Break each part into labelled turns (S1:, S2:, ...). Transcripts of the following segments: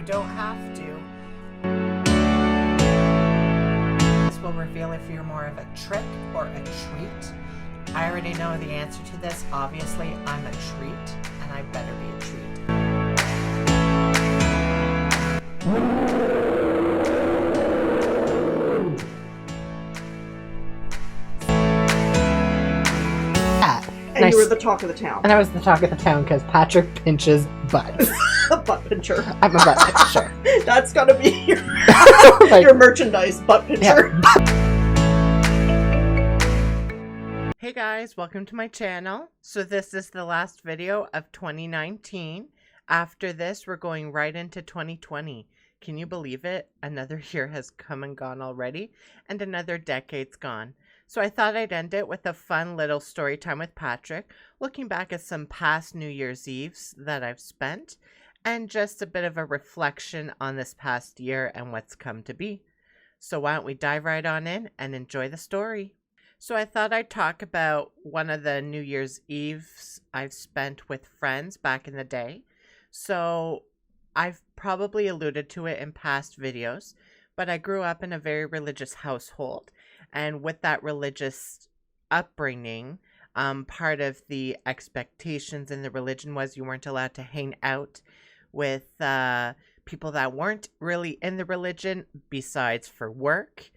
S1: don't have to. This will reveal if you're more of a trick or a treat. I already know the answer to this. Obviously, I'm a treat, and I better be a treat.
S2: And you were the talk of the town.
S1: And I was the talk of the town because Patrick pinches butts.
S2: A butt pincher.
S1: I'm a butt pincher.
S2: That's gotta be your,
S1: Like,
S2: your merchandise, butt pincher.
S1: yeah. Hey guys, welcome to my channel. So this is the last video of 2019. After this, we're going right into 2020. Can you believe it? Another year has come and gone already, and another decade's gone. So I thought I'd end it with a fun little story time with Patrick, looking back at some past New Year's Eves that I've spent, and just a bit of a reflection on this past year and what's come to be. So why don't we dive right on in and enjoy the story. So I thought I'd talk about one of the New Year's Eves I've spent with friends back in the day. So I've probably alluded to it in past videos, but I grew up in a very religious household. And with that religious upbringing, part of the expectations in the religion was you weren't allowed to hang out with people that weren't really in the religion besides for work.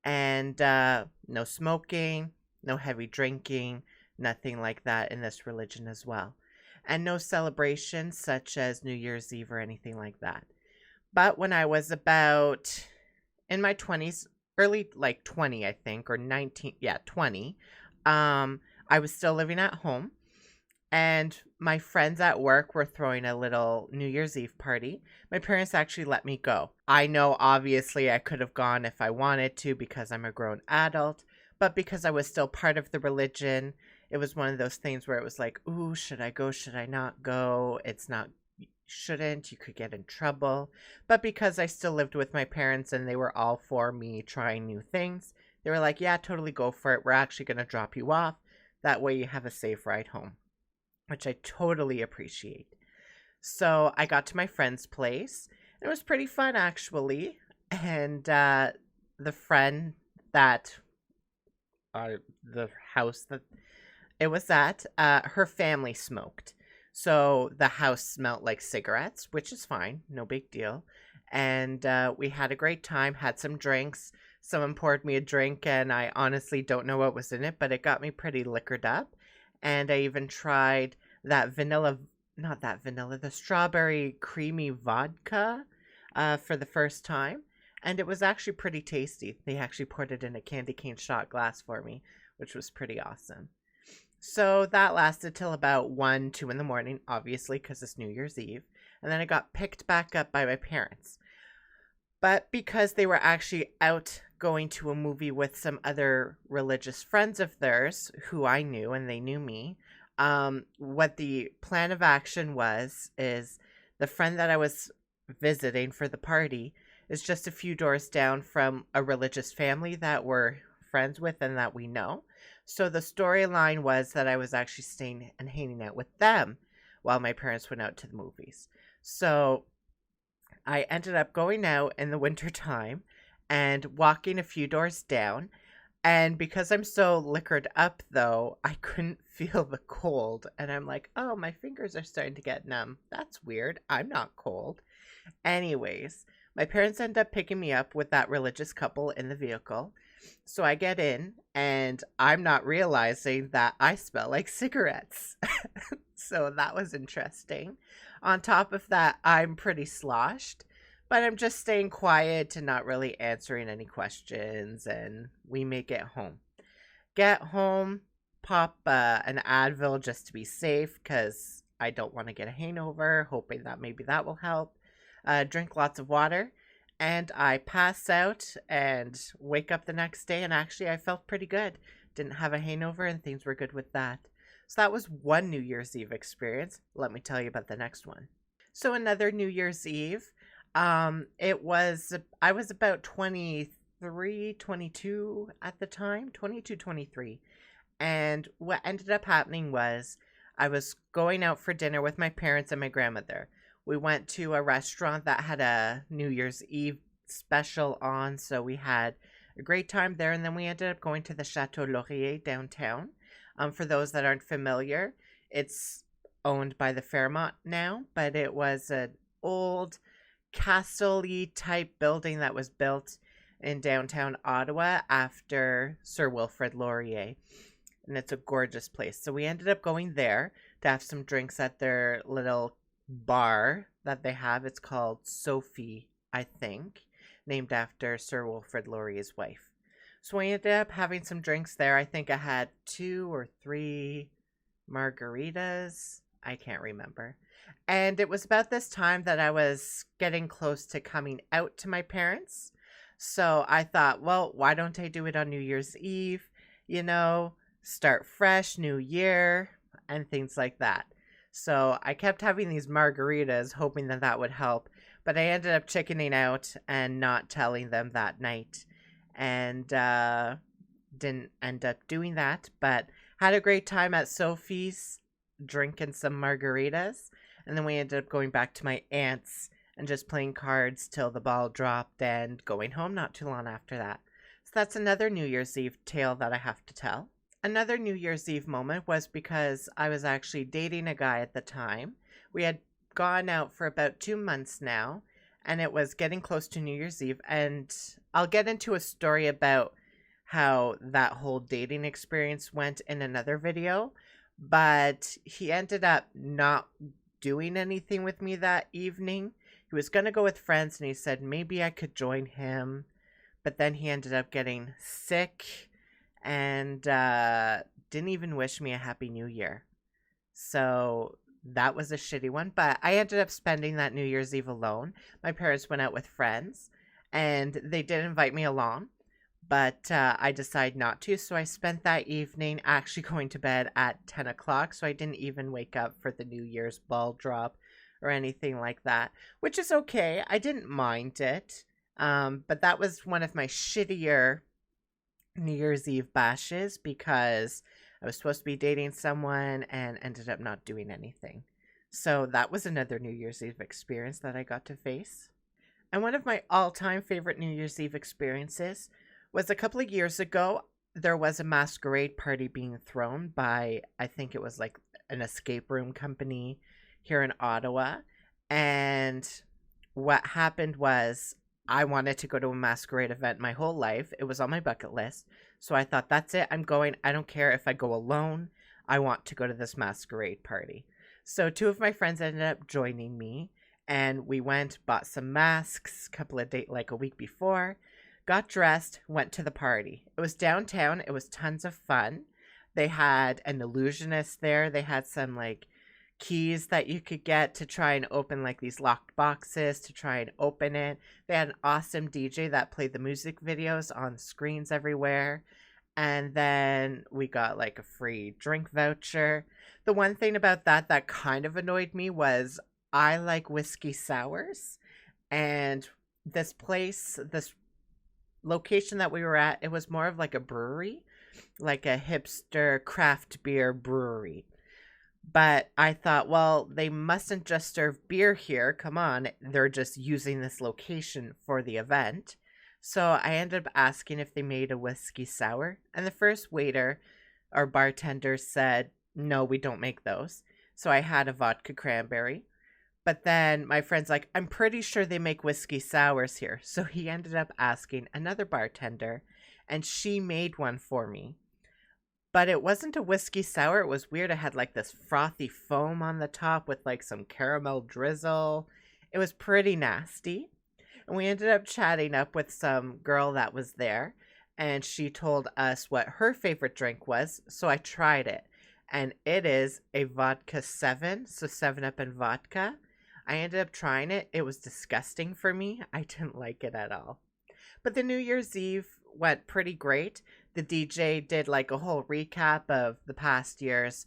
S1: And no smoking, no heavy drinking, nothing like that in this religion as well. And no celebrations such as New Year's Eve or anything like that. But when I was about in my 20s, early like 20, I think, or 19, yeah, 20, I was still living at home. And my friends at work were throwing a little New Year's Eve party. My parents actually let me go. I know, obviously, I could have gone if I wanted to because I'm a grown adult. But because I was still part of the religion, it was one of those things where it was like, ooh, should I go? Should I not go? It's not, shouldn't. You could get in trouble. But because I still lived with my parents and they were all for me trying new things, they were like, yeah, totally go for it. We're actually going to drop you off. That way you have a safe ride home, which I totally appreciate. So I got to my friend's place. It was pretty fun, actually. And the friend that, the house that it was at, her family smoked. So the house smelled like cigarettes, which is fine. No big deal. And we had a great time, had some drinks. Someone poured me a drink, and I honestly don't know what was in it, but it got me pretty liquored up. And I even tried that the strawberry creamy vodka for the first time. And it was actually pretty tasty. They actually poured it in a candy cane shot glass for me, which was pretty awesome. So that lasted till about 1, 2 in the morning, obviously, because it's New Year's Eve. And then I got picked back up by my parents. But because they were actually out going to a movie with some other religious friends of theirs who I knew and they knew me, what the plan of action is the friend that I was visiting for the party is just a few doors down from a religious family that we're friends with and that we know. So the storyline was that I was actually staying and hanging out with them while my parents went out to the movies. So I ended up going out in the winter time and walking a few doors down. And because I'm so liquored up, though, I couldn't feel the cold. And I'm like, oh, my fingers are starting to get numb. That's weird. I'm not cold. Anyways, my parents end up picking me up with that religious couple in the vehicle. So I get in, and I'm not realizing that I smell like cigarettes. So that was interesting. On top of that, I'm pretty sloshed, but I'm just staying quiet and not really answering any questions, and we make it home. Get home, pop an Advil just to be safe because I don't want to get a hangover, hoping that maybe that will help. Drink lots of water. And I pass out and wake up the next day, and actually I felt pretty good. Didn't have a hangover, and things were good with that. So that was one New Year's Eve experience. Let me tell you about the next one. So another New Year's Eve, I was about 23, 22 at the time, 22, 23. And what ended up happening was I was going out for dinner with my parents and my grandmother. We went to a restaurant that had a New Year's Eve special on, so we had a great time there. And then we ended up going to the Chateau Laurier downtown. For those that aren't familiar, it's owned by the Fairmont now, but it was an old castle-y type building that was built in downtown Ottawa after Sir Wilfrid Laurier. And it's a gorgeous place. So we ended up going there to have some drinks at their little bar that they have. It's called Sophie, I think, named after Sir Wilfrid Laurier's wife. So we ended up having some drinks there. I think I had 2 or 3 margaritas. I can't remember. And it was about this time that I was getting close to coming out to my parents. So I thought, well, why don't I do it on New Year's Eve? You know, start fresh, new year, and things like that. So I kept having these margaritas, hoping that that would help. But I ended up chickening out and not telling them that night. And didn't end up doing that. But had a great time at Sophie's, drinking some margaritas. And then we ended up going back to my aunt's and just playing cards till the ball dropped and going home not too long after that. So that's another New Year's Eve tale that I have to tell. Another New Year's Eve moment was because I was actually dating a guy at the time. We had gone out for about 2 months now, and it was getting close to New Year's Eve. And I'll get into a story about how that whole dating experience went in another video. But he ended up not doing anything with me that evening. He was going to go with friends, and he said maybe I could join him. But then he ended up getting sick and didn't even wish me a Happy New Year. So that was a shitty one. But I ended up spending that New Year's Eve alone. My parents went out with friends, and they did invite me along. But I decided not to. So I spent that evening actually going to bed at 10 o'clock. So I didn't even wake up for the New Year's ball drop or anything like that, which is okay. I didn't mind it. But that was one of my shittier New Year's Eve bashes because I was supposed to be dating someone and ended up not doing anything. So that was another New Year's Eve experience that I got to face. And one of my all-time favorite New Year's Eve experiences was a couple of years ago. There was a masquerade party being thrown by, I think it was like an escape room company here in Ottawa. And what happened was I wanted to go to a masquerade event my whole life. It was on my bucket list. So I thought, that's it. I'm going. I don't care if I go alone. I want to go to this masquerade party. So 2 of my friends ended up joining me. And we went, bought some masks a week before. Got dressed, went to the party. It was downtown. It was tons of fun. They had an illusionist there. They had some like keys that you could get to try and open like these locked boxes to try and open it. They had an awesome DJ that played the music videos on screens everywhere. And then we got like a free drink voucher. The one thing about that kind of annoyed me was I like whiskey sours. And this location that we were at, it was more of like a brewery, like a hipster craft beer brewery. But I thought, well, they mustn't just serve beer here. Come on. They're just using this location for the event. So I ended up asking if they made a whiskey sour. And the first waiter or bartender said, no, we don't make those. So I had a vodka cranberry. But then my friend's like, I'm pretty sure they make whiskey sours here. So he ended up asking another bartender, and she made one for me. But it wasn't a whiskey sour. It was weird. It had like this frothy foam on the top with like some caramel drizzle. It was pretty nasty. And we ended up chatting up with some girl that was there. And she told us what her favorite drink was. So I tried it. And it is a vodka 7. So 7-Up and vodka. I ended up trying it. It was disgusting for me. I didn't like it at all. But the New Year's Eve went pretty great. The DJ did like a whole recap of the past year's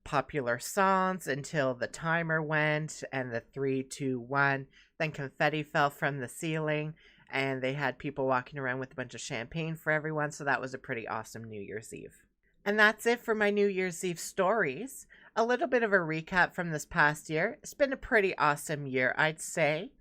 S1: popular songs until the timer went and the 3, 2, 1. Then confetti fell from the ceiling and they had people walking around with a bunch of champagne for everyone. So that was a pretty awesome New Year's Eve. And that's it for my New Year's Eve stories. A little bit of a recap from this past year. It's been a pretty awesome year, I'd say.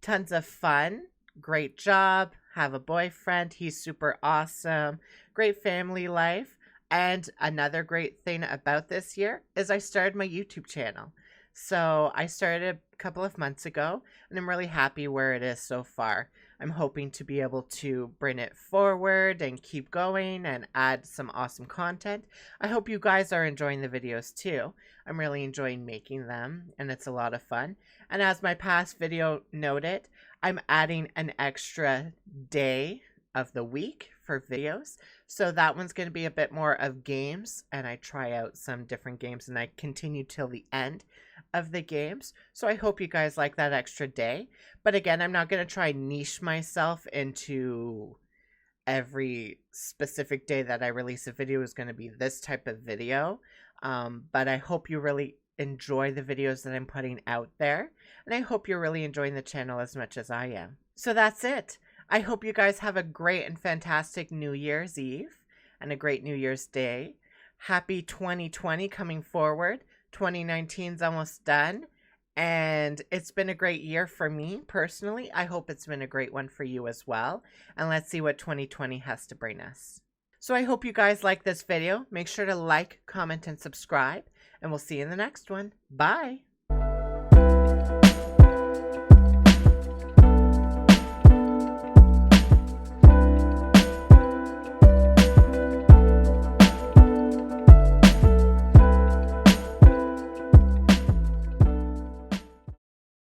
S1: Tons of fun. Great job. Have a boyfriend. He's super awesome. Great family life. And another great thing about this year is I started my YouTube channel. So I started a couple of months ago, and I'm really happy where it is so far. I'm hoping to be able to bring it forward and keep going and add some awesome content. I hope you guys are enjoying the videos too. I'm really enjoying making them, and it's a lot of fun. And as my past video noted, I'm adding an extra day of the week for videos. So that one's going to be a bit more of games, and I try out some different games and I continue till the end of the games. So I hope you guys like that extra day. But again, I'm not going to try niche myself into every specific day that I release a video is going to be this type of video. But I hope you really enjoy the videos that I'm putting out there. And I hope you're really enjoying the channel as much as I am. So that's it. I hope you guys have a great and fantastic New Year's Eve and a great New Year's Day. Happy 2020 coming forward. 2019's almost done, and it's been a great year for me personally. I hope it's been a great one for you as well, and let's see what 2020 has to bring us. So I hope you guys like this video. Make sure to like, comment, and subscribe, and we'll see you in the next one. Bye!